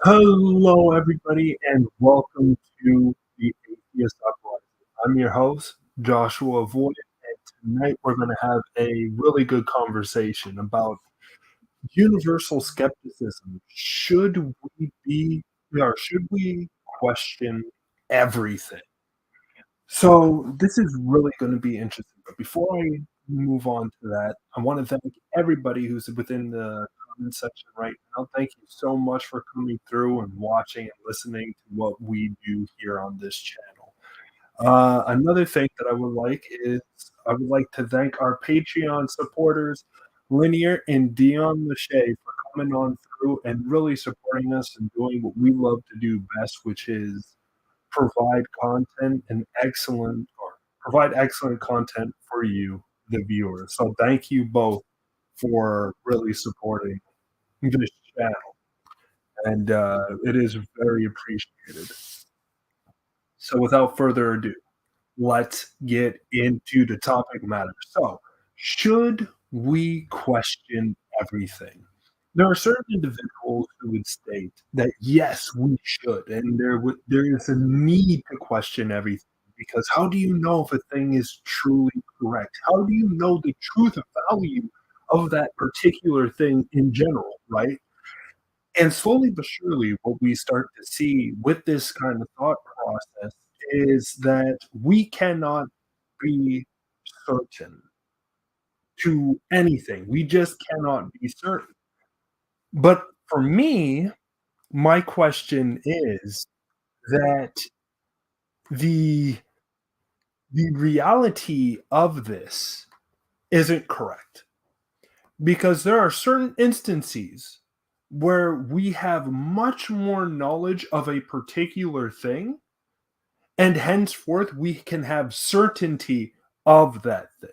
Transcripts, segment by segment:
Hello, everybody, and welcome to the Atheist Uprising. I'm your host, Joshua Voigt, and tonight we're going to have a really good conversation about universal skepticism. Should we question everything? So this is really going to be interesting. But before I move on to that, I want to thank everybody who's within the comment section right now. Thank you so much for coming through and watching and listening to what we do here on this channel. Another thing that I would like to thank our Patreon supporters, Linear and Dion LaShay, for coming on through and really supporting us and doing what we love to do best, which is provide content and provide excellent content for you, the viewers. So thank you both for really supporting this channel, and it is very appreciated. So without further ado, let's get into the topic matter. So, should we question everything? There are certain individuals who would state that yes, we should, and there is a need to question everything because how do you know if a thing is truly correct? How do you know the truth value of that particular thing in general, right? And slowly but surely, what we start to see with this kind of thought process is that we cannot be certain to anything. We just cannot be certain. But for me, my question is that the the reality of this isn't correct because there are certain instances where we have much more knowledge of a particular thing and henceforth we can have certainty of that thing.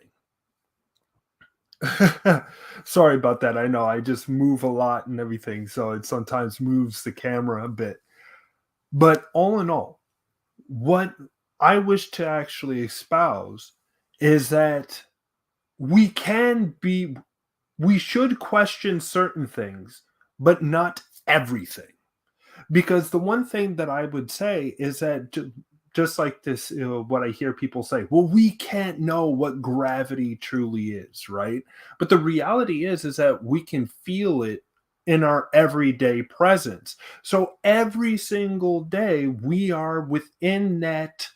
Sorry about that. I know I just move a lot and everything, so it sometimes moves the camera a bit. But all in all, what I wish to actually espouse is that we can be, we should question certain things, but not everything. Because the one thing that I would say is that just like this, what I hear people say, well, we can't know what gravity truly is, right? But the reality is that we can feel it in our everyday presence. So every single day we are within that,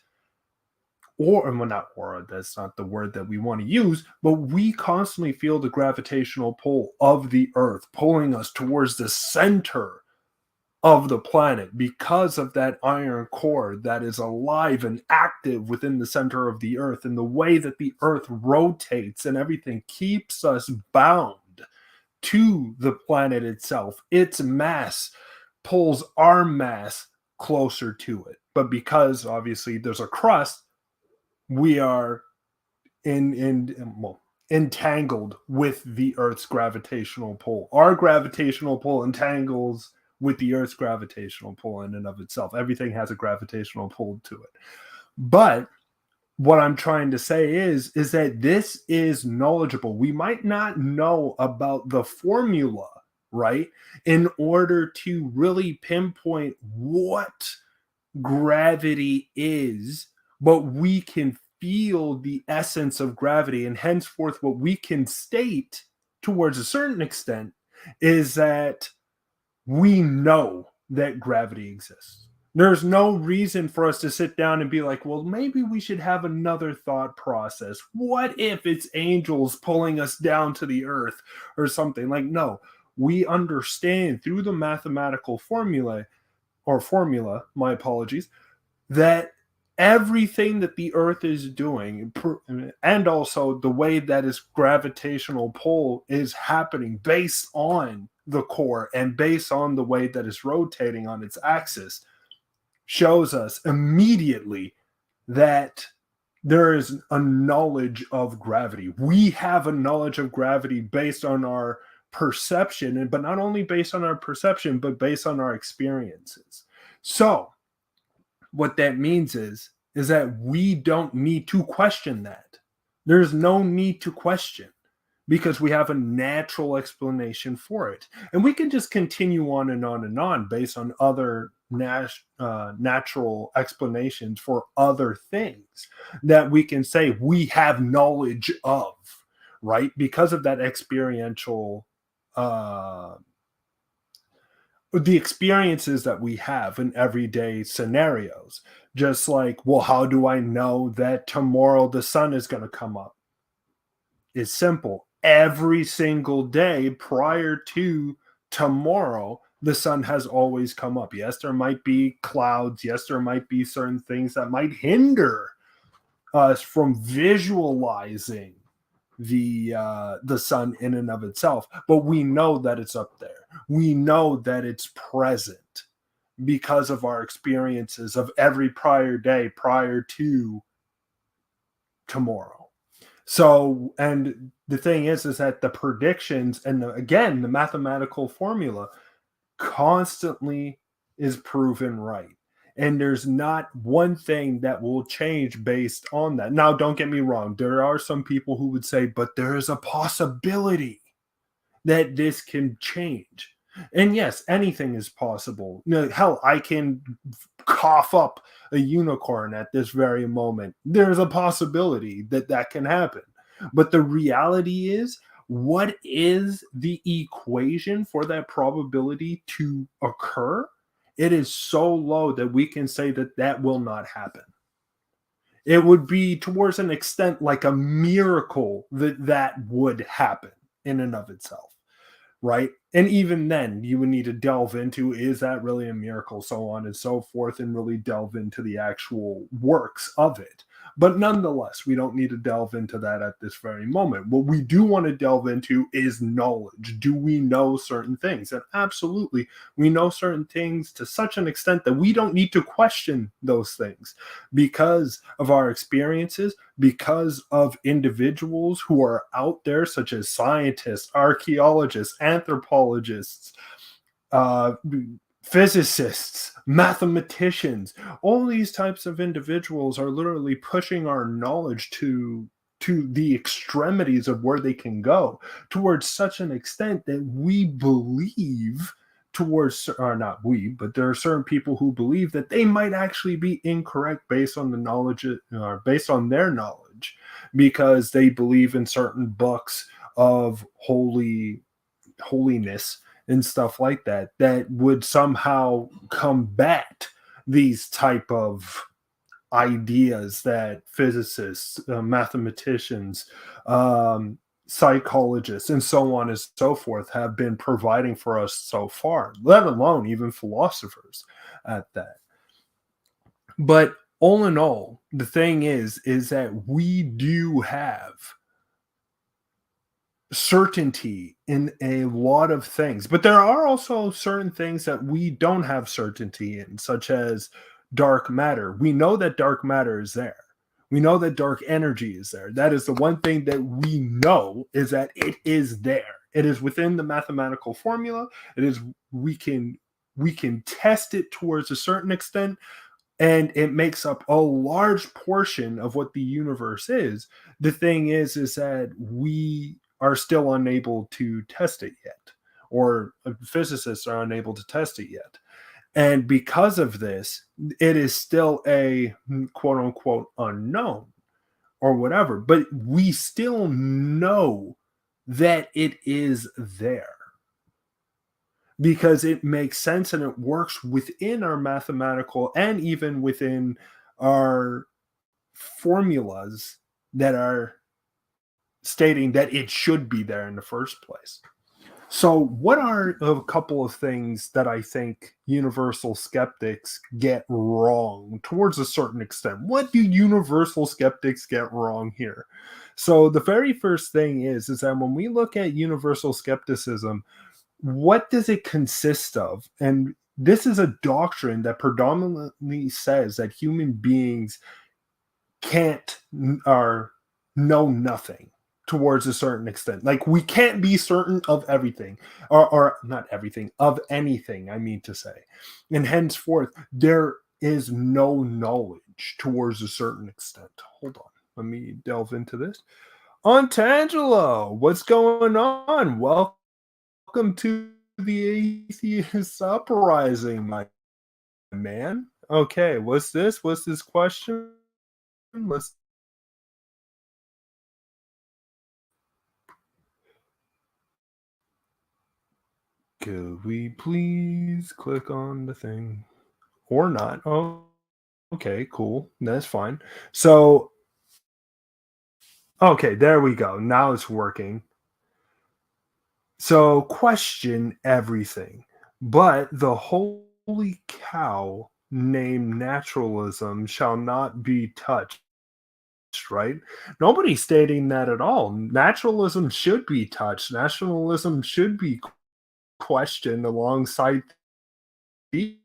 or well, not aura, that's not the word that we want to use, but we constantly feel the gravitational pull of the earth pulling us towards the center of the planet because of that iron core that is alive and active within the center of the earth, and the way that the earth rotates and everything keeps us bound to the planet itself. Its mass pulls our mass closer to it, but because obviously there's a crust, we are entangled with the earth's gravitational pull. Our gravitational pull entangles with the earth's gravitational pull in and of itself. Everything has a gravitational pull to it. But what I'm trying to say is that this is knowledgeable. We might not know about the formula, right? In order to really pinpoint what gravity is, but we can feel the essence of gravity. And henceforth, what we can state towards a certain extent is that we know that gravity exists. There's no reason for us to sit down and be like, well, maybe we should have another thought process. What if it's angels pulling us down to the earth or something? Like, no, we understand through the mathematical formula, my apologies, that everything that the earth is doing and also the way that its gravitational pull is happening based on the core and based on the way that it's rotating on its axis shows us immediately that there is a knowledge of gravity. We have a knowledge of gravity based on our perception, but not only based on our perception, but based on our experiences. So, what that means is that we don't need to question that. There's no need to question because we have a natural explanation for it. And we can just continue on and on and on based on other natural explanations for other things that we can say we have knowledge of, right? Because of that experiential, uh, the experiences that we have in everyday scenarios. Just like, well, how do I know that tomorrow the sun is going to come up? Is simple. Every single day prior to tomorrow, the sun has always come up. Yes, there might be clouds. Yes, there might be certain things that might hinder us from visualizing the sun in and of itself. But we know that it's up there. We know that it's present because of our experiences of every prior day prior to tomorrow. So, and the thing is that the predictions and again, the mathematical formula constantly is proven right. And there's not one thing that will change based on that. Now, don't get me wrong. There are some people who would say, but there is a possibility that this can change. And yes, anything is possible. Hell, I can cough up a unicorn at this very moment. There's a possibility that that can happen. But the reality is, what is the equation for that probability to occur? It is so low that we can say that that will not happen. It would be towards an extent like a miracle that that would happen in and of itself, right? And even then, you would need to delve into, is that really a miracle, so on and so forth, and really delve into the actual works of it. But nonetheless, we don't need to delve into that at this very moment. What we do want to delve into is knowledge. Do we know certain things? And absolutely, we know certain things to such an extent that we don't need to question those things because of our experiences, because of individuals who are out there, such as scientists, archaeologists, anthropologists, uh, physicists, mathematicians. All these types of individuals are literally pushing our knowledge to the extremities of where they can go towards such an extent that we believe towards, or not we, but there are certain people who believe that they might actually be incorrect based on the knowledge, or based on their knowledge, because they believe in certain books of holiness and stuff like that that would somehow combat these type of ideas that physicists, mathematicians, psychologists, and so on and so forth have been providing for us so far, let alone even philosophers at that. But all in all, the thing is that we do have certainty in a lot of things, but there are also certain things that we don't have certainty in, such as dark matter. We know that dark matter is there. We know that dark energy is there. That is the one thing that we know, is that it is there. It is within the mathematical formula. It is, we can test it towards a certain extent, and it makes up a large portion of what the universe is. The thing is that we are still unable to test it yet, or physicists are unable to test it yet. And because of this, it is still a quote unquote unknown or whatever, but we still know that it is there because it makes sense and it works within our mathematical and even within our formulas that are stating that it should be there in the first place. So, what are a couple of things that I think universal skeptics get wrong towards a certain extent? What do universal skeptics get wrong here? So, the very first thing is that when we look at universal skepticism, what does it consist of? And this is a doctrine that predominantly says that human beings can't or know nothing towards a certain extent. Like, we can't be certain of everything, or not everything, of anything, I mean to say. And henceforth, there is no knowledge towards a certain extent. Hold on, let me delve into this. Auntangelo, what's going on? Welcome to the Atheist Uprising, my man. Okay, what's this? What's this question? Let's Could we please click on the thing or not? Oh, okay, cool. That's fine. So, okay, there we go. Now it's working. So, question everything. But the holy cow named naturalism shall not be touched, right? Nobody's stating that at all. Naturalism should be touched. Nationalism should be questioned alongside the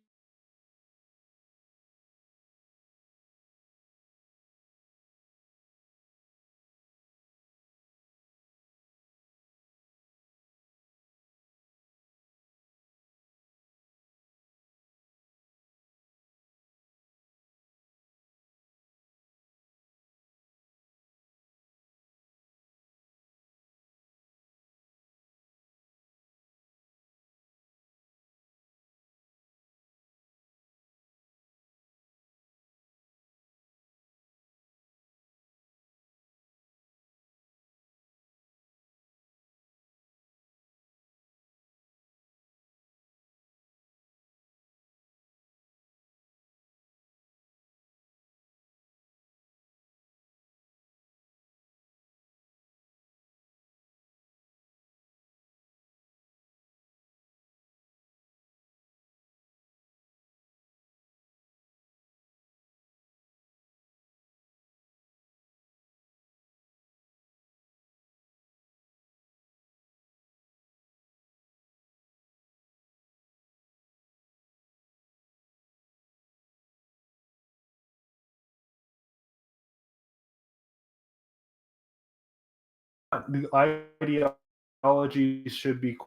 ideologies should be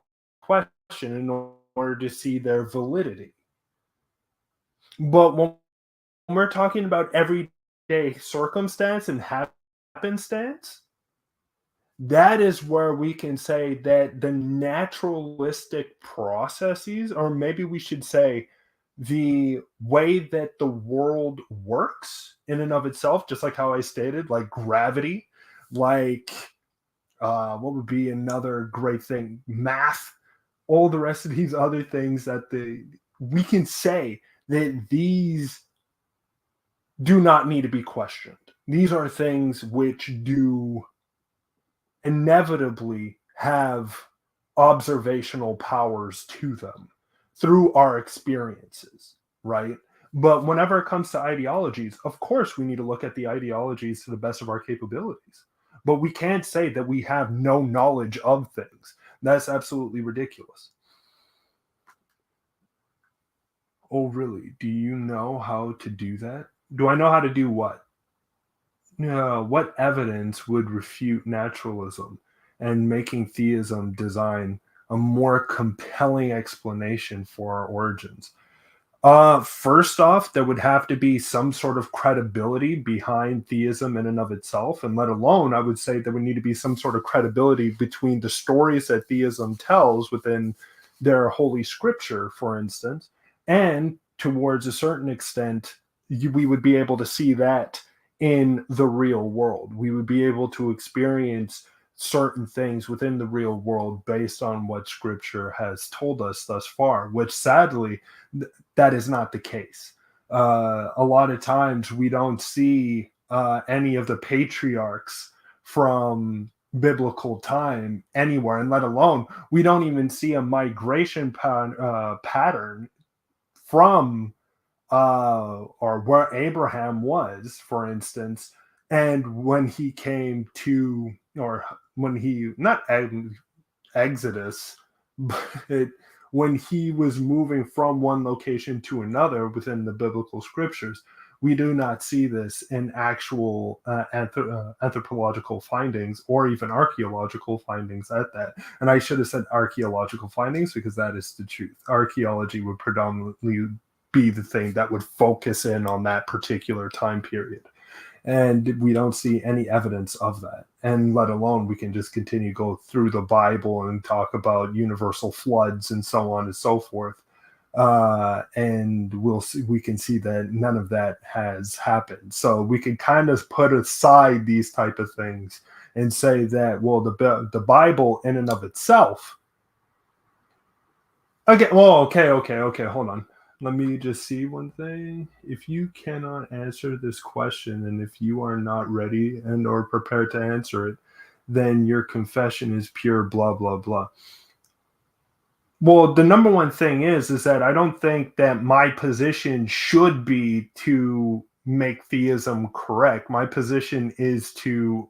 questioned in order to see their validity. But when we're talking about everyday circumstance and happenstance, that is where we can say that the naturalistic processes, or maybe we should say the way that the world works in and of itself, just like how I stated, like gravity, like what would be another great thing? Math, all the rest of these other things that the we can say that these do not need to be questioned. These are things which do inevitably have observational powers to them through our experiences, right? But whenever it comes to ideologies, of course, we need to look at the ideologies to the best of our capabilities. But we can't say that we have no knowledge of things. That's absolutely ridiculous. Oh, really? Do you know how to do that? Do I know how to do what? What evidence would refute naturalism and making theism design a more compelling explanation for our origins? First off, there would have to be some sort of credibility behind theism in and of itself, and let alone, I would say there would need to be some sort of credibility between the stories that theism tells within their holy scripture, for instance, and towards a certain extent, we would be able to see that in the real world. We would be able to experience certain things within the real world based on what scripture has told us thus far, which sadly that is not the case. A lot of times we don't see any of the patriarchs from biblical time anywhere, and let alone we don't even see a migration pattern from or where Abraham was, for instance, and when he came to, or when he not Exodus, but when he was moving from one location to another within the biblical scriptures, we do not see this in actual anthropological findings or even archaeological findings at that. And I should have said archaeological findings because that is the truth. Archaeology would predominantly be the thing that would focus in on that particular time period. And we don't see any evidence of that. And let alone we can just continue to go through the Bible and talk about universal floods and so on and so forth. And we can see that none of that has happened. So we can kind of put aside these type of things and say that, well, the Bible in and of itself. Okay, well, okay. Hold on. Let me just see one thing. If you cannot answer this question, and if you are not ready and or prepared to answer it, then your confession is pure blah blah blah. Well, the number one thing is that I don't think that my position should be to make theism correct. My position is to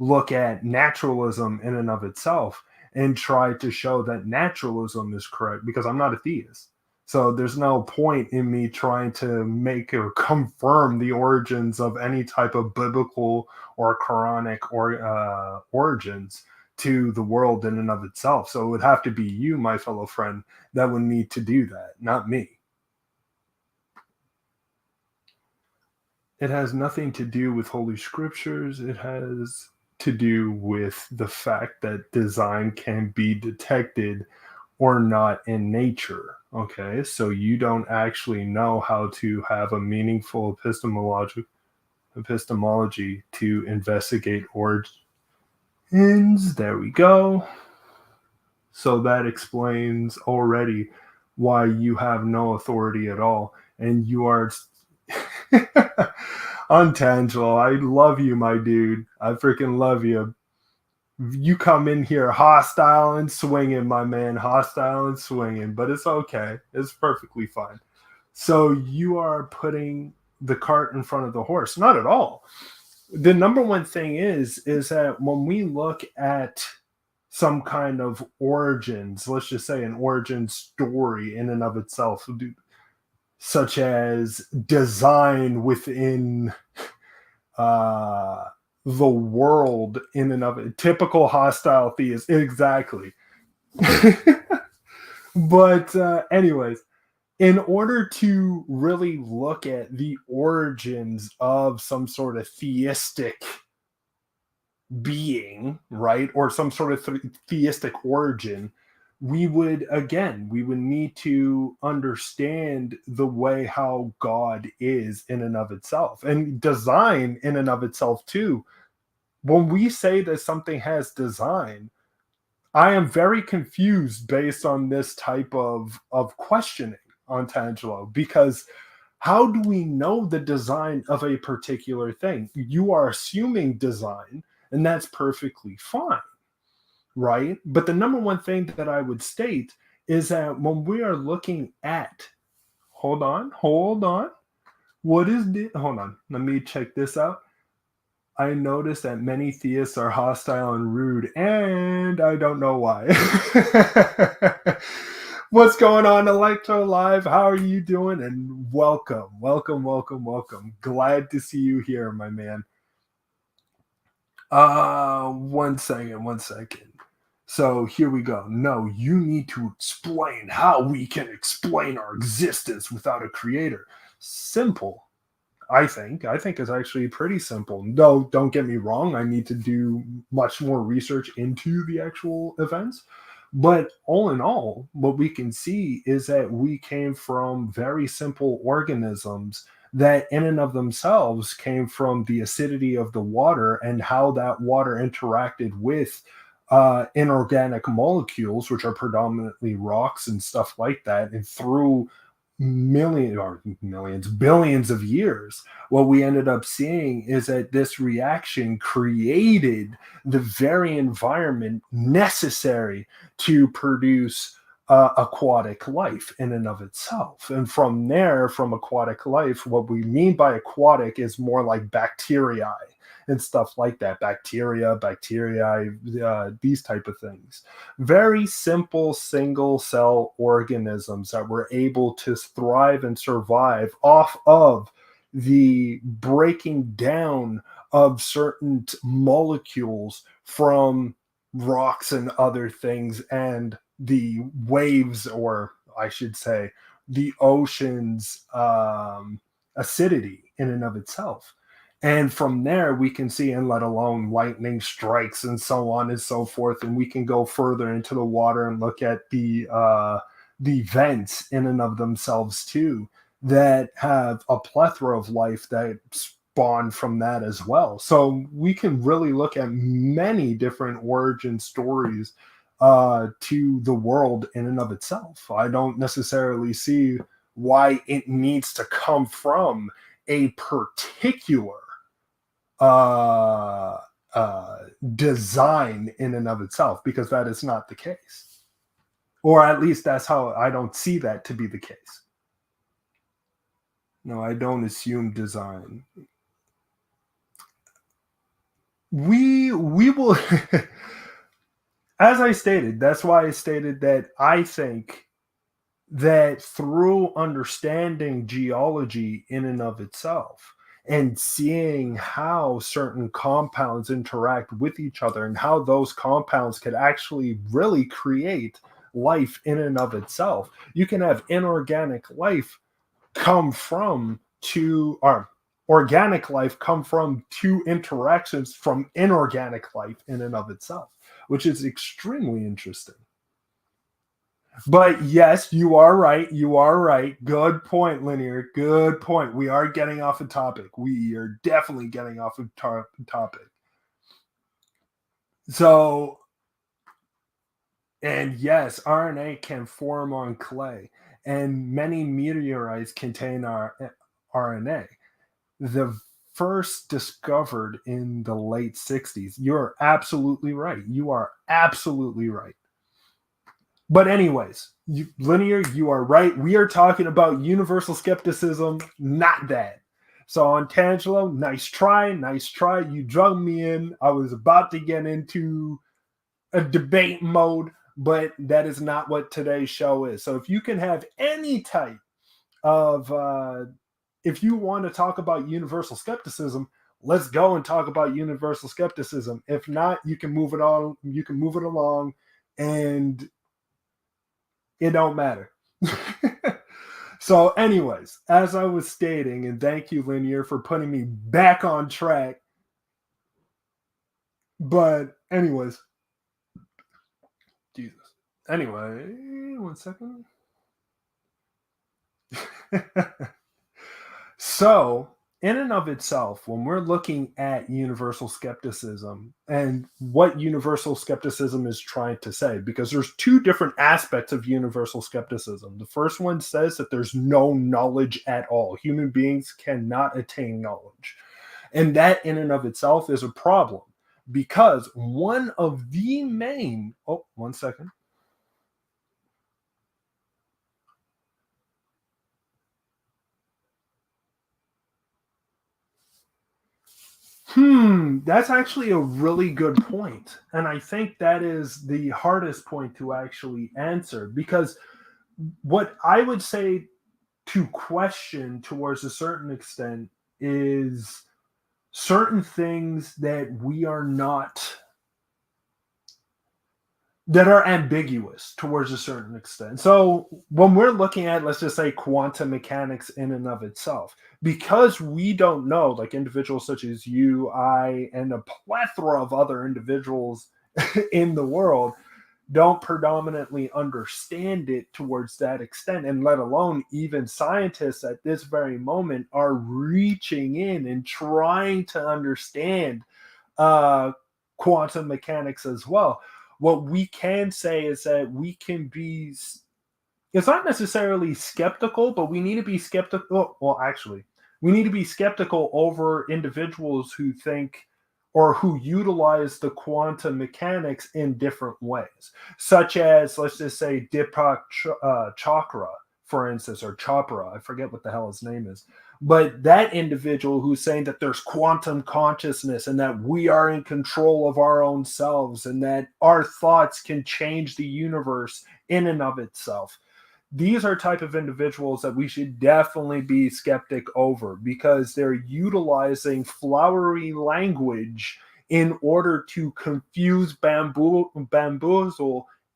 look at naturalism in and of itself and try to show that naturalism is correct, because I'm not a theist. So there's no point in me trying to make or confirm the origins of any type of biblical or Quranic or origins to the world in and of itself. So it would have to be you, my fellow friend, that would need to do that, not me. It has nothing to do with Holy Scriptures. It has to do with the fact that design can be detected or not in nature. Okay, so you don't actually know how to have a meaningful epistemology to investigate origins. There we go. So that explains already why you have no authority at all, and you are untangibly. I love you, my dude. I freaking love you. You come in here hostile and swinging, my man, hostile and swinging, but it's okay. It's perfectly fine. So you are putting the cart in front of the horse. Not at all. The number one thing is that when we look at some kind of origins, let's just say an origin story in and of itself, such as design within the world in and of it, typical hostile theist, exactly. But anyways, in order to really look at the origins of some sort of theistic being, right, or some sort of theistic origin, we would need to understand the way how God is in and of itself, and design in and of itself too. When we say that something has design, I am very confused based on this type of questioning on Tangelo, because how do we know the design of a particular thing? You are assuming design, and that's perfectly fine, right? But the number one thing that I would state is that when we are looking at, hold on, what is the, hold on, let me check this out. I noticed that many theists are hostile and rude, and I don't know why. What's going on, Electro Live? How are you doing? And welcome. Glad to see you here, my man. One second. So here we go. No, you need to explain how we can explain our existence without a creator. Simple. I think it's actually pretty simple. No, don't get me wrong. I need to do much more research into the actual events. But all in all, what we can see is that we came from very simple organisms that, in and of themselves, came from the acidity of the water and how that water interacted with inorganic molecules, which are predominantly rocks and stuff like that. And through billions of years, what we ended up seeing is that this reaction created the very environment necessary to produce aquatic life in and of itself. And from there, from aquatic life, what we mean by aquatic is more like bacteria and stuff like that. Bacteria, these type of things. Very simple single cell organisms that were able to thrive and survive off of the breaking down of certain molecules from rocks and other things, and the waves, or I should say the ocean's acidity in and of itself. And from there, we can see, and let alone lightning strikes and so on and so forth. And we can go further into the water and look at the vents in and of themselves too, that have a plethora of life that spawn from that as well. So we can really look at many different origin stories to the world in and of itself. I don't necessarily see why it needs to come from a particular uh, uh, design in and of itself, because that is not the case. Or at least that's how I don't see that to be the case. No, I don't assume design. We will as I stated, that's why I stated that I think that through understanding geology in and of itself and seeing how certain compounds interact with each other and how those compounds could actually really create life in and of itself. You can have inorganic life come from two, or organic life come from two interactions from inorganic life in and of itself, which is extremely interesting. But yes, you are right. You are right. Good point, Linear. Good point. We are getting off a topic. We are definitely getting off a topic. So, and yes, RNA can form on clay, and many meteorites contain our RNA. The first discovered in the late 60s. You're absolutely right. You are absolutely right. But anyways, Linear, you are right. We are talking about universal skepticism, not that. So on Tangelo, nice try, nice try. You drug me in. I was about to get into a debate mode, but that is not what today's show is. So if you can have any type of, if you want to talk about universal skepticism, let's go and talk about universal skepticism. If not, you can move it on. You can move it along, and it don't matter. So, anyways, as I was stating, and thank you, Linear, for putting me back on track. But, anyways, Jesus. Anyway, one second. So, in and of itself, when we're looking at universal skepticism and what universal skepticism is trying to say, because there's two different aspects of universal skepticism. The first one says that there's no knowledge at all. Human beings cannot attain knowledge. And that in and of itself is a problem, because one of the main, oh, one second. That's actually a really good point. And I think that is the hardest point to actually answer, because what I would say to question towards a certain extent is certain things that we are not, that are ambiguous towards a certain extent. So when we're looking at, let's just say, quantum mechanics in and of itself, because we don't know, like individuals such as you, I, and a plethora of other individuals in the world don't predominantly understand it towards that extent, and let alone even scientists at this very moment are reaching in and trying to understand uh, quantum mechanics as well. What we can say is that we can be, it's not necessarily skeptical, but we need to be skeptical. Well, actually, we need to be skeptical over individuals who think or who utilize the quantum mechanics in different ways, such as, let's just say, Deepak Chakra, for instance, or Chopra. I forget what the hell his name is. But that individual who's saying that there's quantum consciousness and that we are in control of our own selves and that our thoughts can change the universe in and of itself. These are type of individuals that we should definitely be skeptic over, because they're utilizing flowery language in order to confuse, bamboozle,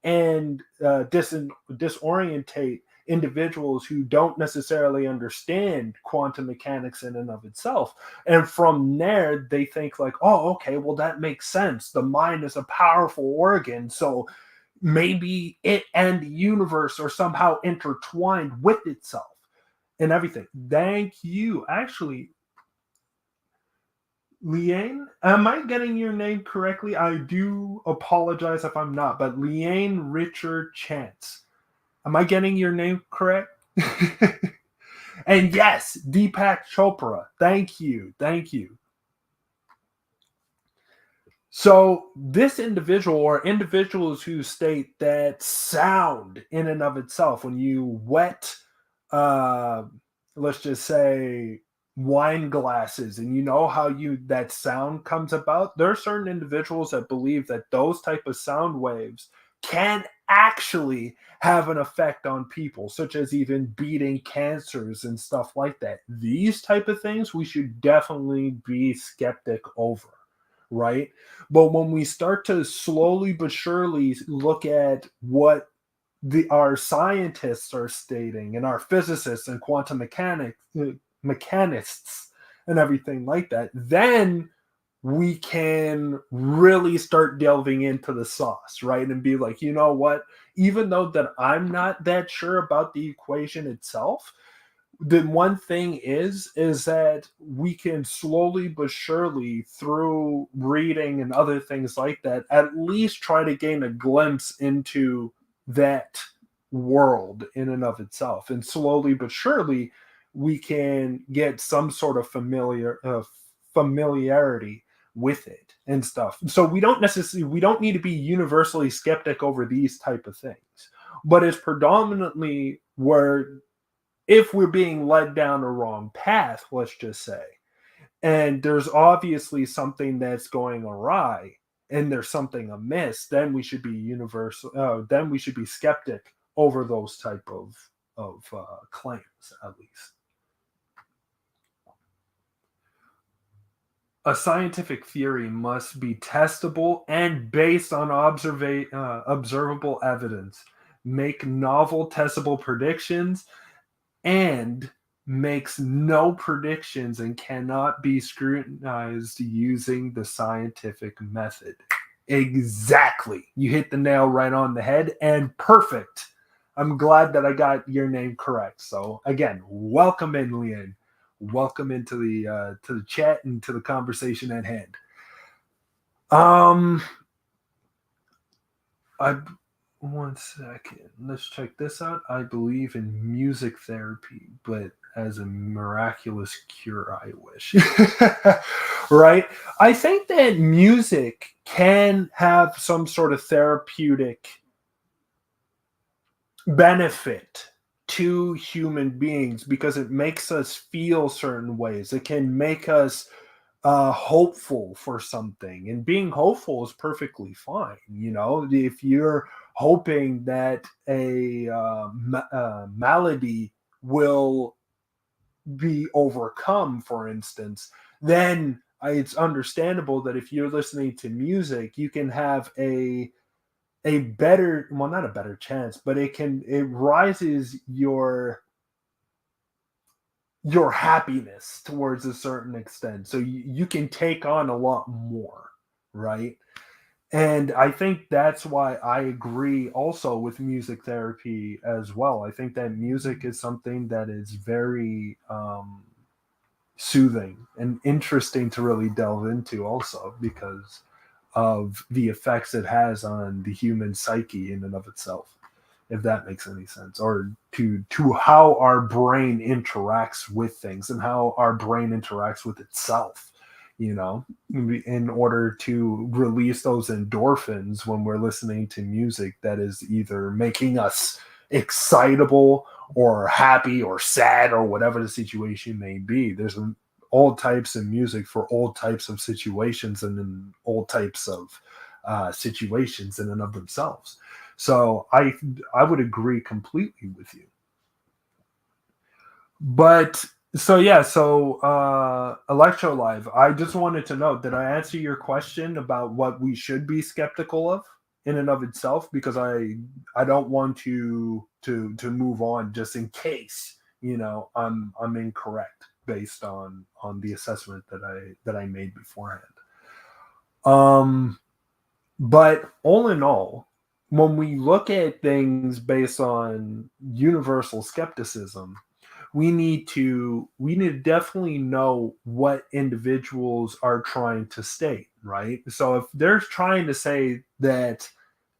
and disorientate individuals who don't necessarily understand quantum mechanics in and of itself. And from there, they think like, oh, okay, well, that makes sense. The mind is a powerful organ. So maybe it and the universe are somehow intertwined with itself and everything. Thank you. Actually, Liane, am I getting your name correctly? I do apologize if I'm not, but Liane Richard Chance. Am I getting your name correct? And yes, Deepak Chopra. Thank you. Thank you. So, this individual or individuals who state that sound in and of itself, when you wet, uh, let's just say, wine glasses, and you know how you that sound comes about, there are certain individuals that believe that those type of sound waves can actually have an effect on people, such as even beating cancers and stuff like that. These type of things we should definitely be skeptic over, right? But when we start to slowly but surely look at what our scientists are stating and our physicists and quantum mechanists and everything like that, then we can really start delving into the sauce, right? And be like, you know what? Even though that I'm not that sure about the equation itself, the one thing is that we can slowly but surely, through reading and other things like that, at least try to gain a glimpse into that world in and of itself, and slowly but surely we can get some sort of familiarity with it and stuff. So we don't need to be universally skeptic over these type of things, but it's predominantly where, if we're being led down a wrong path, let's just say, and there's obviously something that's going awry and there's something amiss, then we should be universal. Then we should be skeptic over those type of claims, at least. A scientific theory must be testable and based on observable evidence, make novel testable predictions, and makes no predictions and cannot be scrutinized using the scientific method. Exactly. You hit the nail right on the head, and perfect. I'm glad that I got your name correct. So again, welcome in, Lian. Welcome into the chat and to the conversation at hand. I One second. Let's check this out. I believe in music therapy, but as a miraculous cure, I wish. Right? I think that music can have some sort of therapeutic benefit to human beings because it makes us feel certain ways. It can make us hopeful for something, and being hopeful is perfectly fine. You know, if you're hoping that a malady will be overcome, for instance, then it's understandable that if you're listening to music, you can have a better, well, not a better chance, but it rises your happiness towards a certain extent. So you can take on a lot more, right? And I think that's why I agree also with music therapy as well. I think that music is something that is very soothing and interesting to really delve into also because of the effects it has on the human psyche in and of itself, if that makes any sense, or to how our brain interacts with things and how our brain interacts with itself, you know, in order to release those endorphins when we're listening to music that is either making us excitable or happy or sad or whatever the situation may be. There's all types of music for all types of situations and in all types of situations in and of themselves. So I would agree completely with you. But so yeah, so Electro Live, I just wanted to know, did I answer your question about what we should be skeptical of? in and of itself, because I don't want to move on just in case, I'm incorrect based on the assessment that I made beforehand. Um, but all in all, when we look at things based on universal skepticism, we need to definitely know what individuals are trying to state, right? So if they're trying to say that,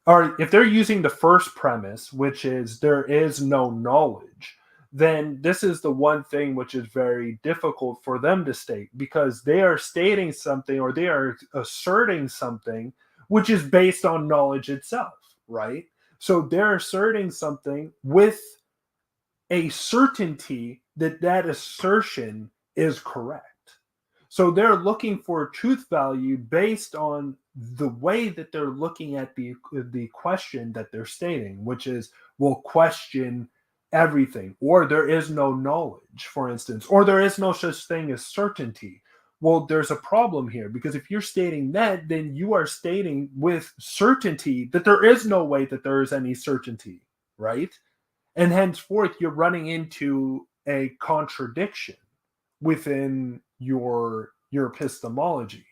or if they're using the first premise, which is there is no knowledge, then this is the one thing which is very difficult for them to state, because they are stating something, or they are asserting something which is based on knowledge itself, right? So they're asserting something with a certainty that that assertion is correct. So they're looking for truth value based on the way that they're looking at the question that they're stating, which is, will question everything, or there is no knowledge, for instance, or there is no such thing as certainty. Well, there's a problem here, because if you're stating that, then you are stating with certainty that there is no way that there is any certainty, right? And henceforth, you're running into a contradiction within your epistemology.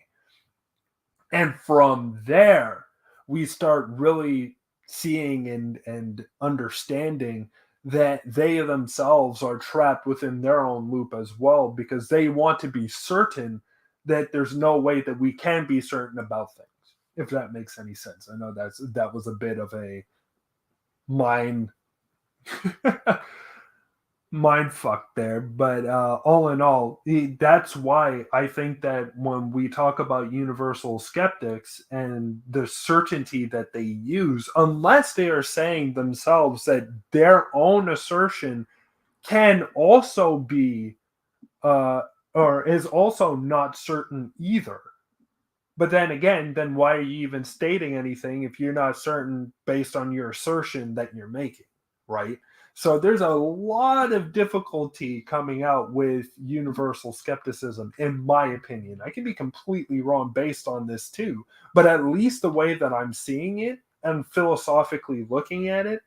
And from there, we start really seeing and understanding that they themselves are trapped within their own loop as well, because they want to be certain that there's no way that we can be certain about things, if that makes any sense. I know that was a bit of a mind mind fuck there, but all in all, that's why I think that when we talk about universal skeptics and the certainty that they use, unless they are saying themselves that their own assertion can also be or is also not certain either. But then again, then why are you even stating anything if you're not certain based on your assertion that you're making, right? So there's a lot of difficulty coming out with universal skepticism, in my opinion. I can be completely wrong based on this too, but at least the way that I'm seeing it and philosophically looking at it,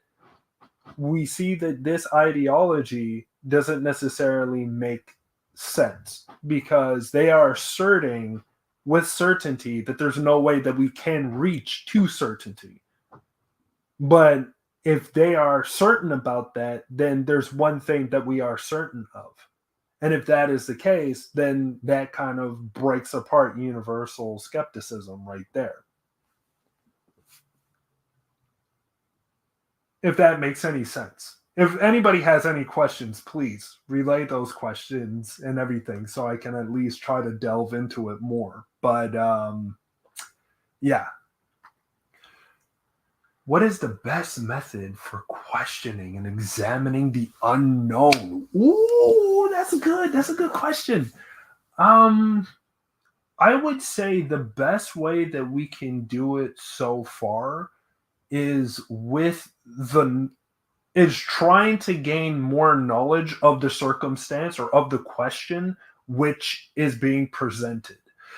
we see that this ideology doesn't necessarily make sense, because they are asserting with certainty that there's no way that we can reach to certainty. But if they are certain about that, then there's one thing that we are certain of. And if that is the case, then that kind of breaks apart universal skepticism right there. If that makes any sense. If anybody has any questions, please relay those questions and everything, so I can at least try to delve into it more. But yeah. What is the best method for questioning and examining the unknown? Ooh, that's good. That's a good question. Um, I would say the best way that we can do it so far is with the is trying to gain more knowledge of the circumstance or of the question which is being presented.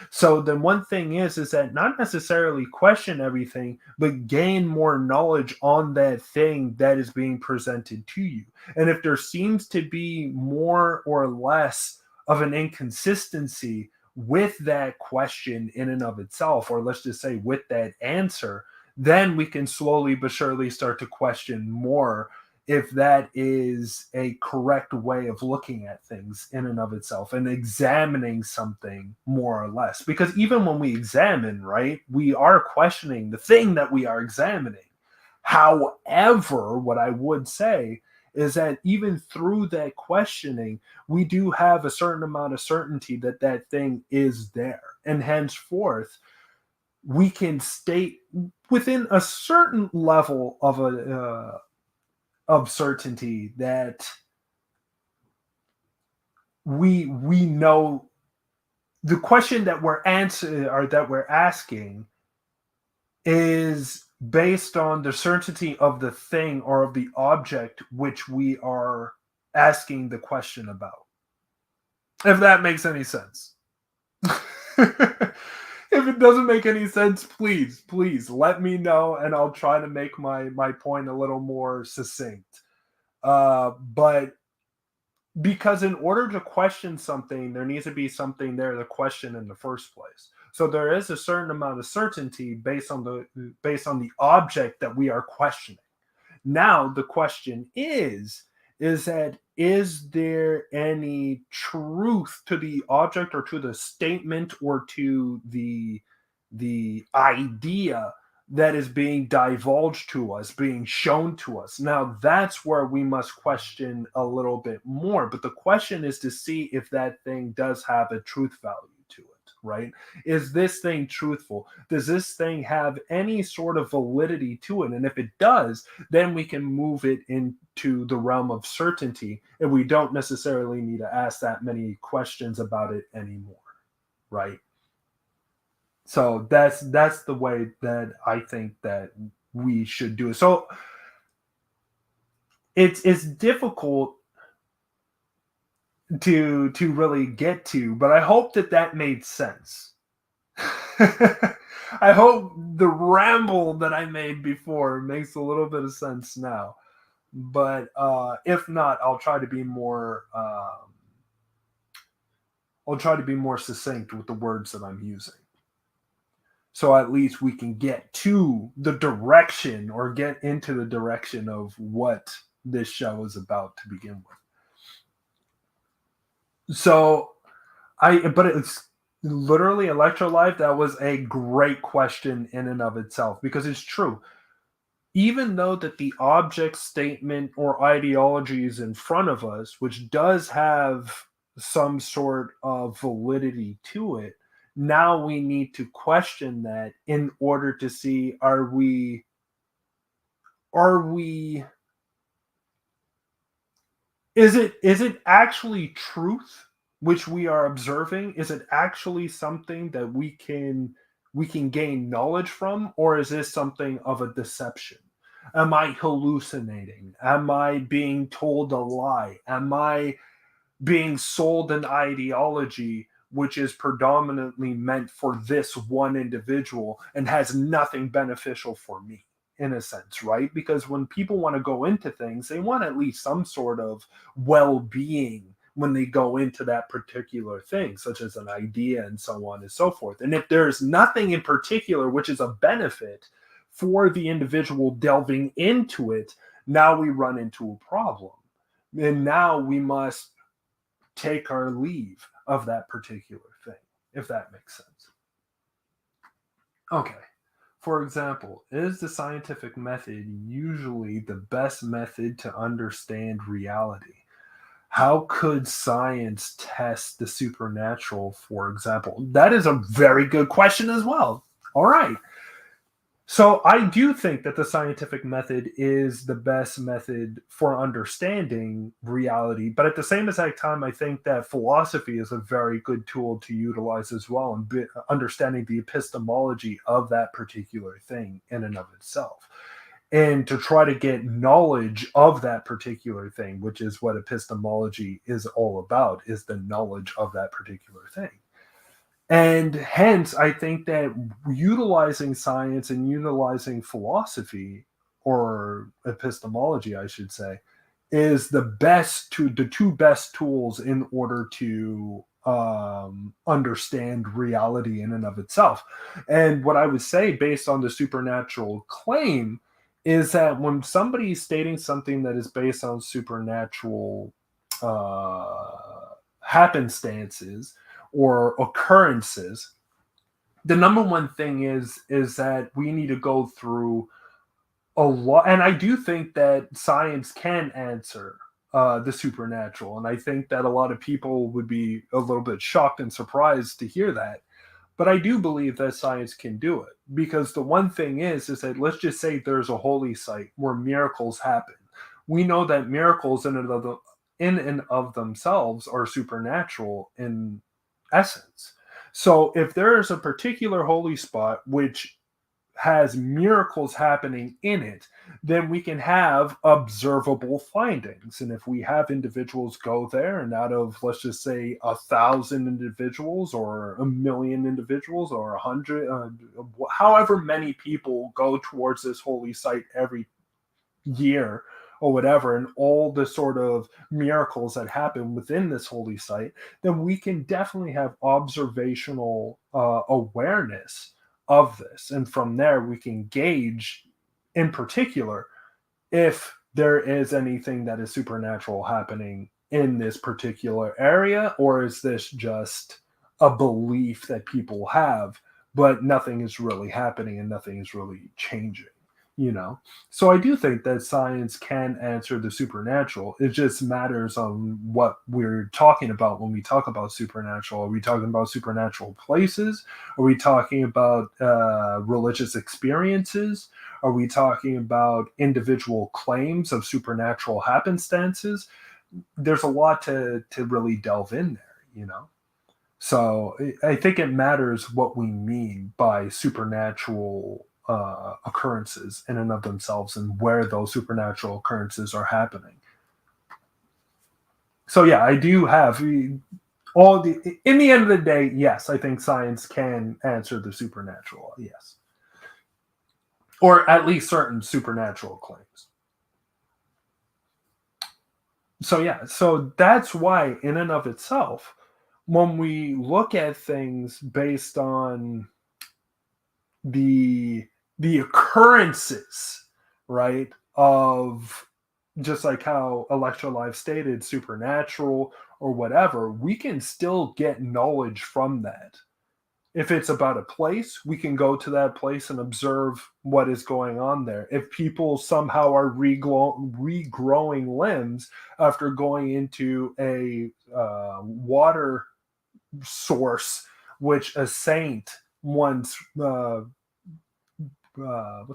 So then one thing is that not necessarily question everything, but gain more knowledge on that thing that is being presented to you. And if there seems to be more or less of an inconsistency with that question in and of itself, or let's just say with that answer, then we can slowly but surely start to question more if that is a correct way of looking at things in and of itself, and examining something more or less. Because even when we examine, right, we are questioning the thing that we are examining. However, what I would say is that even through that questioning, we do have a certain amount of certainty that that thing is there. And henceforth, we can state within a certain level of certainty that we know the question that we're answering, or that we're asking, is based on the certainty of the thing or of the object which we are asking the question about. If that makes any sense. If it doesn't make any sense, please let me know, and I'll try to make my point a little more succinct. But because in order to question something, there needs to be something there to question in the first place. So there is a certain amount of certainty based on the object that we are questioning. Now the question is that is there any truth to the object or to the statement or to the idea that is being divulged to us, being shown to us? Now that's where we must question a little bit more. But the question is to see if that thing does have a truth value to it, right? Is this thing truthful? Does this thing have any sort of validity to it? And if it does, then we can move it into the realm of certainty, and we don't necessarily need to ask that many questions about it anymore, right? So that's the way that I think that we should do it. So it's difficult to really get to, but I hope that that made sense. I hope the ramble that I made before makes a little bit of sense now. But if not, I'll try to be more succinct with the words that I'm using. So at least we can get to the direction or get into the direction of what this show is about to begin with. So but it's literally Electrolife. That was a great question in and of itself because it's true. Even though that the object statement or ideology is in front of us, which does have some sort of validity to it, now we need to question that in order to see are we is it actually truth which we are observing? Is it actually something that we can gain knowledge from, or is this something of a deception? Am I hallucinating? Am I being told a lie? Am I being sold an ideology which is predominantly meant for this one individual and has nothing beneficial for me, in a sense, right? Because when people want to go into things, they want at least some sort of well-being when they go into that particular thing, such as an idea and so on and so forth. And if there's nothing in particular which is a benefit for the individual delving into it, now we run into a problem. And now we must take our leave of that particular thing, if that makes sense. Okay. For example, is the scientific method usually the best method to understand reality? How could science test the supernatural, for example? That is a very good question as well. All right. So I do think that the scientific method is the best method for understanding reality, but at the same exact time, I think that philosophy is a very good tool to utilize as well in understanding the epistemology of that particular thing in and of itself. And to try to get knowledge of that particular thing, which is what epistemology is all about, is the knowledge of that particular thing. And hence, I think that utilizing science and utilizing philosophy or epistemology, I should say, is the two best tools in order to understand reality in and of itself. And what I would say, based on the supernatural claim, is that when somebody is stating something that is based on supernatural happenstances or occurrences, the number one thing is that we need to go through a lot. And I do think that science can answer the supernatural, and I think that a lot of people would be a little bit shocked and surprised to hear that. But I do believe that science can do it, because the one thing is that, let's just say there's a holy site where miracles happen. We know that miracles in and of themselves are supernatural in essence. So if there is a particular holy spot which has miracles happening in it, then we can have observable findings. And if we have individuals go there, and out of, let's just say, 1,000 individuals, or 1,000,000 individuals, or 100, however many people go towards this holy site every year or whatever, and all the sort of miracles that happen within this holy site, then we can definitely have observational awareness of this. And from there, we can gauge, in particular, if there is anything that is supernatural happening in this particular area, or is this just a belief that people have, but nothing is really happening and nothing is really changing, you know? So I do think that science can answer the supernatural. It just matters on what we're talking about when we talk about supernatural. Are we talking about supernatural places? Are we talking about religious experiences? Are we talking about individual claims of supernatural happenstances? There's a lot to really delve in there, you know? So I think it matters what we mean by supernatural occurrences in and of themselves, and where those supernatural occurrences are happening. So yeah, I do have all the. In the end of the day, yes, I think science can answer the supernatural. Yes, or at least certain supernatural claims. So yeah, so that's why, in and of itself, when we look at things based on the occurrences, right, of, just like how Electrolife stated, supernatural or whatever, we can still get knowledge from that. If it's about a place, we can go to that place and observe what is going on there. If people somehow are regrowing limbs after going into a water source, which a saint once, what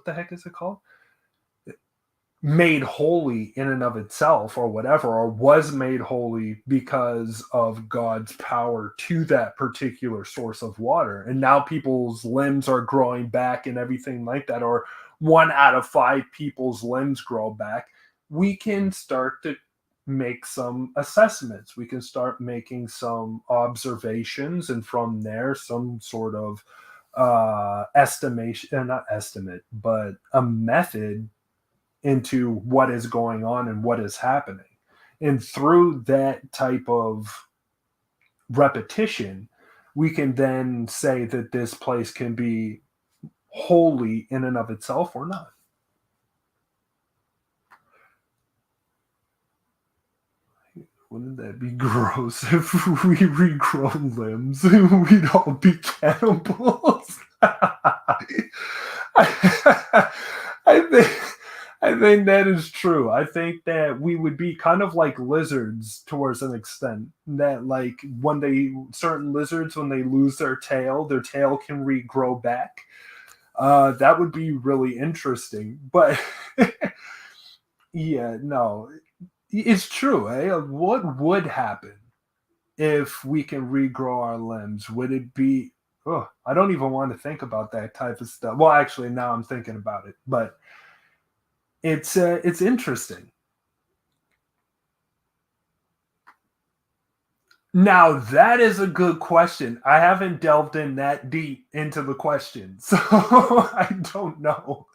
the heck is it called? Made holy in and of itself, or whatever, or was made holy because of God's power to that particular source of water. And now people's limbs are growing back and everything like that, or 1 out of 5 people's limbs grow back. We can start to make some assessments. We can start making some observations, and from there, some sort of estimation, not estimate, but a method into what is going on and what is happening. And through that type of repetition, we can then say that this place can be holy in and of itself or not. Wouldn't that be gross if we regrow limbs? We'd all be cannibals. I think I think that is true. I think that we would be kind of like lizards towards an extent. That, like, when they, certain lizards, when they lose their tail can regrow back. That would be really interesting. But yeah, no, it's true. Eh? What would happen if we can regrow our limbs? Would it be? Oh, I don't even want to think about that type of stuff. Well, actually, now I'm thinking about it, but it's interesting. Now that is a good question. I haven't delved in that deep into the question, so I don't know.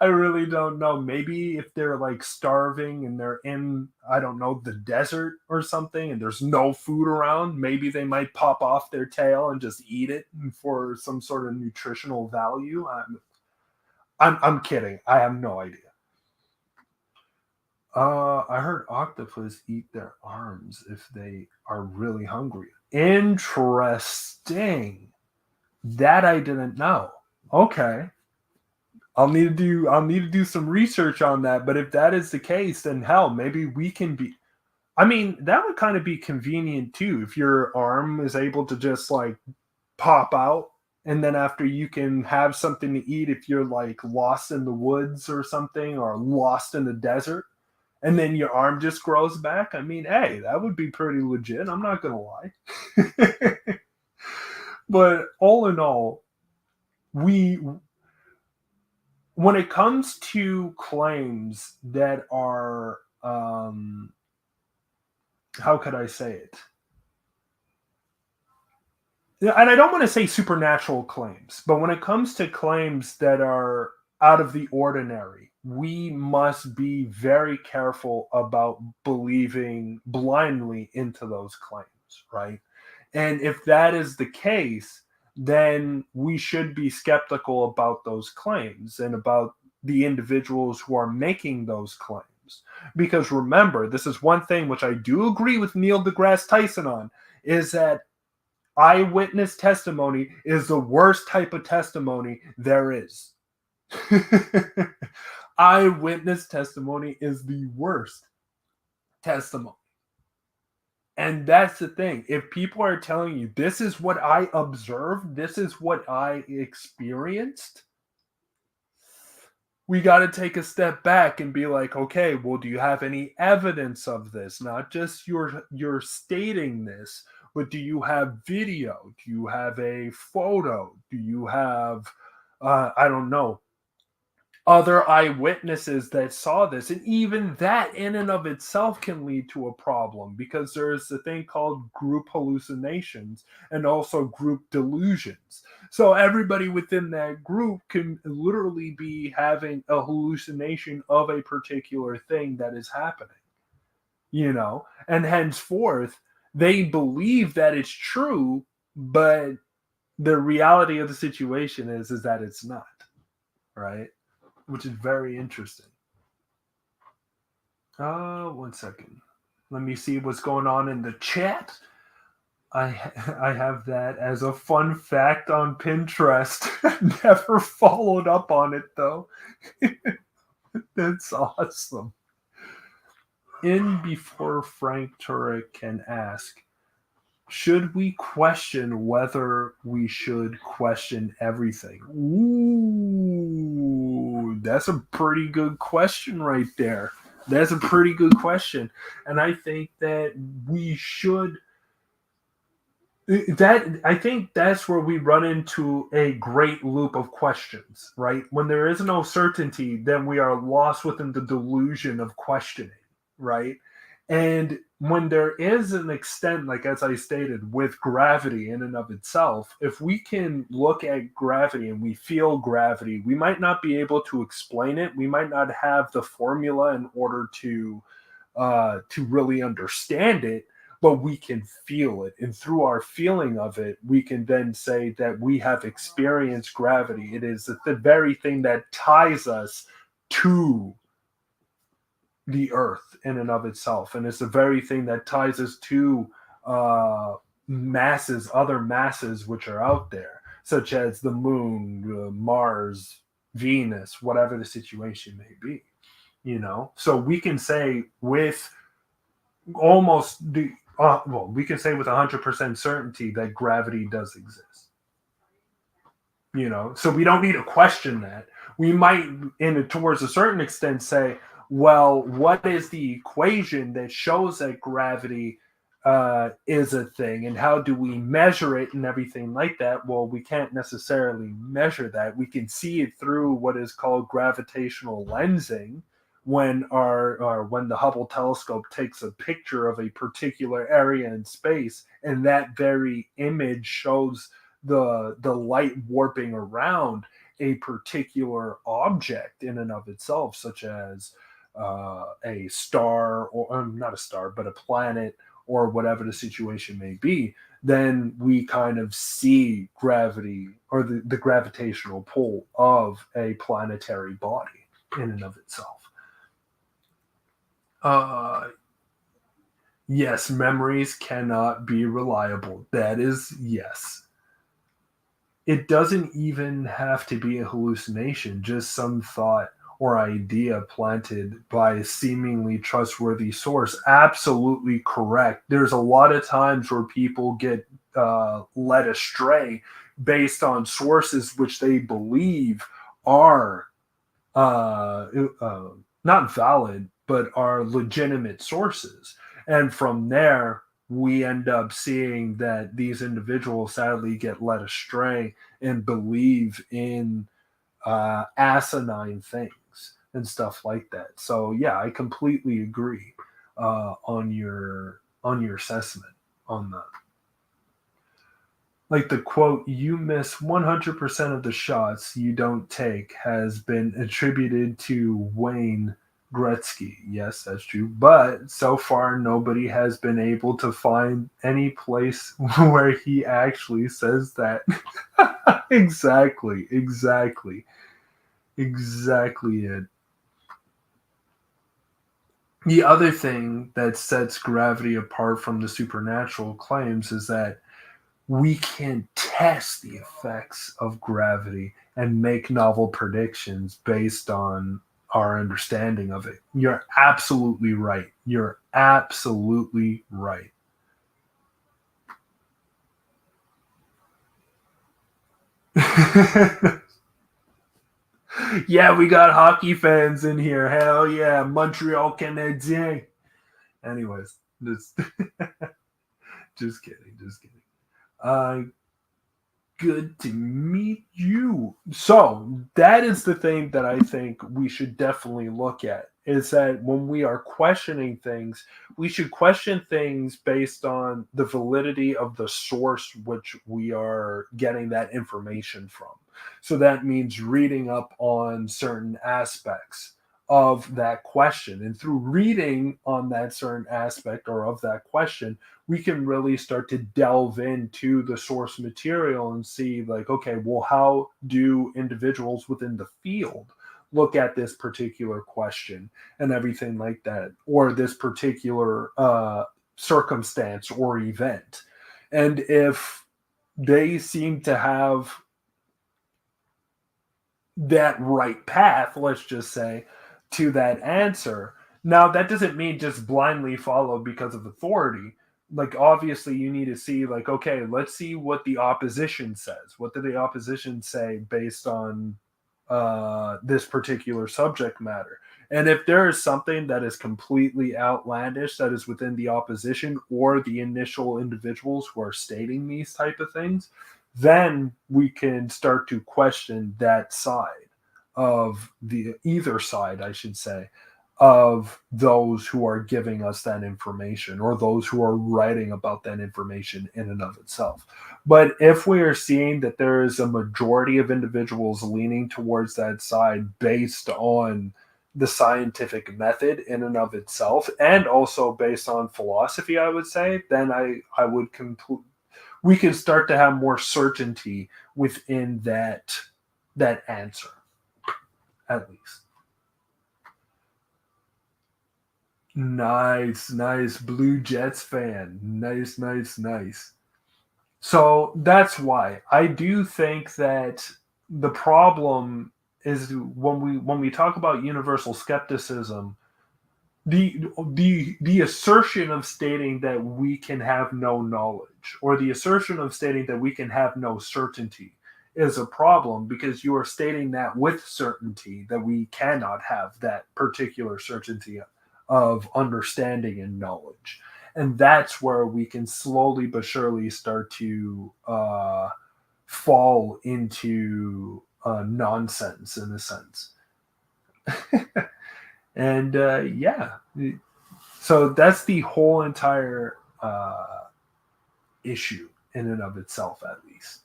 I really don't know. Maybe if they're like starving and they're in, I don't know, the desert or something, and there's no food around, maybe they might pop off their tail and just eat it for some sort of nutritional value. I'm kidding. I have no idea. I heard octopus eat their arms if they are really hungry. Interesting. That I didn't know. Okay. I'll need to do some research on that. But if that is the case, then hell, maybe we can be. I mean, that would kind of be convenient too if your arm is able to just like pop out, and then after you can have something to eat if you're like lost in the woods or something, or lost in the desert, and then your arm just grows back. I mean, hey, that would be pretty legit. I'm not gonna lie. But all in all, we when it comes to claims that are, how could I say it? Yeah, and I don't want to say supernatural claims, but when it comes to claims that are out of the ordinary, we must be very careful about believing blindly into those claims, right? And if that is the case, then we should be skeptical about those claims and about the individuals who are making those claims. Because remember, this is one thing which I do agree with Neil deGrasse Tyson on, is that eyewitness testimony is the worst type of testimony there is. Eyewitness testimony is the worst testimony. And that's the thing. If people are telling you, this is what I observed, this is what I experienced, we got to take a step back and be like, okay, well, do you have any evidence of this? Not just you're stating this, but do you have video? Do you have a photo? Do you have, I don't know, other eyewitnesses that saw this? And even that in and of itself can lead to a problem, because there's a thing called group hallucinations and also group delusions. So everybody within that group can literally be having a hallucination of a particular thing that is happening, and henceforth they believe that it's true, but the reality of the situation is that it's not, right? Which is very interesting. One second. Let me see what's going on in the chat. I have that as a fun fact on Pinterest. Never followed up on it though. That's awesome. In before Frank Turek can ask, should we question whether we should question everything? Ooh, that's a pretty good question right there. That's a pretty good question. And I think that we should, that I think that's where we run into a great loop of questions, right? When there is no certainty, then we are lost within the delusion of questioning, right? And when there is an extent, like as I stated, with gravity in and of itself, if we can look at gravity and we feel gravity, we might not be able to explain it. We might not have the formula in order to really understand it, but we can feel it. And through our feeling of it, we can then say that we have experienced gravity. It is the very thing that ties us to the earth in and of itself. And it's the very thing that ties us to masses, other masses which are out there, such as the moon, Mars, Venus, whatever the situation may be. So we can say with almost the we can say with 100% certainty that gravity does exist. So we don't need to question that. We might, towards a certain extent, say, well, what is the equation that shows that gravity is a thing, and how do we measure it and everything like that? Well, we can't necessarily measure that. We can see it through what is called gravitational lensing, when the Hubble telescope takes a picture of a particular area in space, and that very image shows the light warping around a particular object in and of itself, such as a star, or not a star, but a planet, or whatever the situation may be. Then we kind of see gravity, or the gravitational pull of a planetary body in and of itself. Uh, yes, memories cannot be reliable. That is, yes. It doesn't even have to be a hallucination, just some thought or idea planted by a seemingly trustworthy source. Absolutely correct. There's a lot of times where people get led astray based on sources which they believe are uh, not valid, but are legitimate sources. And from there, we end up seeing that these individuals sadly get led astray and believe in asinine things and stuff like that. So yeah, I completely agree on your assessment on that. Like the quote, "You miss 100% of the shots you don't take," has been attributed to Wayne Gretzky. Yes, that's true. But so far, nobody has been able to find any place where he actually says that. Exactly, exactly it. The other thing that sets gravity apart from the supernatural claims is that we can test the effects of gravity and make novel predictions based on our understanding of it. You're absolutely right. You're absolutely right. Yeah, we got hockey fans in here. Hell yeah, Montreal Canadiens. Anyways, just kidding, just kidding. Uh, Good to meet you. So that is the thing that I think we should definitely look at is that when we are questioning things, we should question things based on the validity of the source which we are getting that information from. So that means reading up on certain aspects of that question. And through reading on that certain aspect or of that question, we can really start to delve into the source material and see like, okay, well, how do individuals within the field look at this particular question and everything like that, or this particular circumstance or event. And if they seem to have that right path, let's just say, to that answer. Now, that doesn't mean just blindly follow because of authority. Like, obviously, you need to see, like, okay, let's see what the opposition says. What did the opposition say based on this particular subject matter? And if there is something that is completely outlandish that is within the opposition or the initial individuals who are stating these type of things, then we can start to question that side of the either side, I should say, of those who are giving us that information or those who are writing about that information in and of itself. But if we are seeing that there is a majority of individuals leaning towards that side based on the scientific method in and of itself, and also based on philosophy, I would say, then I would we can start to have more certainty within that answer, at least. Nice, nice. Blue Jets fan. Nice, nice, nice. So that's why I do think that the problem is when we talk about universal skepticism, the assertion of stating that we can have no knowledge or the assertion of stating that we can have no certainty is a problem because you are stating that with certainty that we cannot have that particular certainty of understanding and knowledge, and that's where we can slowly but surely start to fall into nonsense in a sense. And yeah, so that's the whole entire issue in and of itself, at least.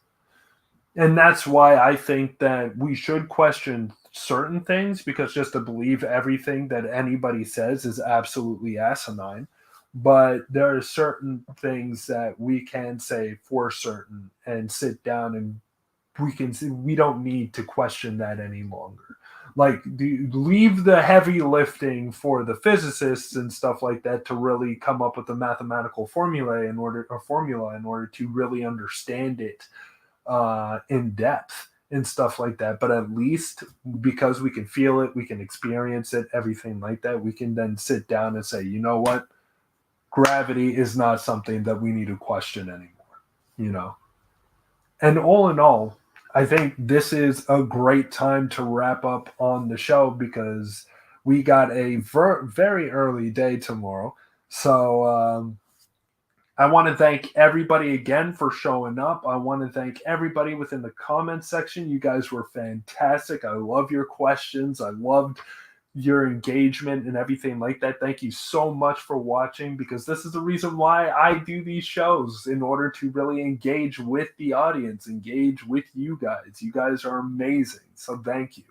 And that's why I think that we should question certain things because just to believe everything that anybody says is absolutely asinine. But there are certain things that we can say for certain and sit down and we can see we don't need to question that any longer. Like leave the heavy lifting for the physicists and stuff like that to really come up with a mathematical formula in order to really understand it in depth and stuff like that. But at least because we can feel it, we can experience it, everything like that, we can then sit down and say, you know what, gravity is not something that we need to question anymore. You know, and all in all, I think this is a great time to wrap up on the show because we got a very early day tomorrow. So I want to thank everybody again for showing up. I want to thank everybody within the comment section. You guys were fantastic. I love your questions. I loved your engagement and everything like that. Thank you so much for watching, because this is the reason why I do these shows, in order to really engage with the audience, engage with you guys. You guys are amazing. So thank you.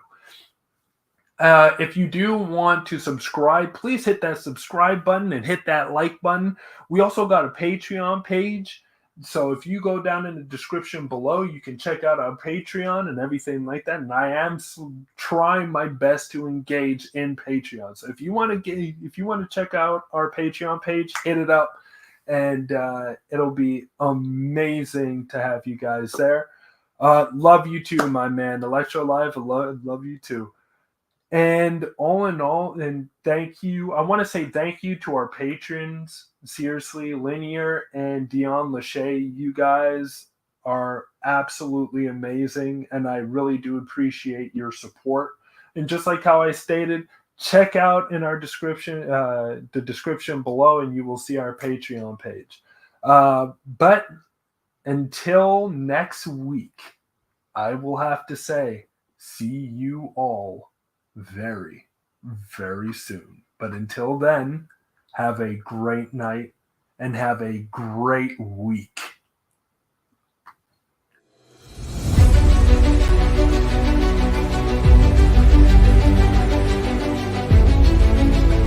If you do want to subscribe, please hit that subscribe button and hit that like button. We also got a Patreon page. So if you go down in the description below, you can check out our Patreon and everything like that. And I am trying my best to engage in Patreon. So if you want to check out our Patreon page, hit it up, and it'll be amazing to have you guys there. Love you too, my man. Electro Live, love you too. And all in all, and thank you. I want to say thank you to our patrons. Seriously, Linear and Dion LaShay, you guys are absolutely amazing, and I really do appreciate your support. And just like how I stated, check out in our description, the description below, and you will see our Patreon page. But until next week, I will have to say, see you all very, very soon. But until then, have a great night and have a great week.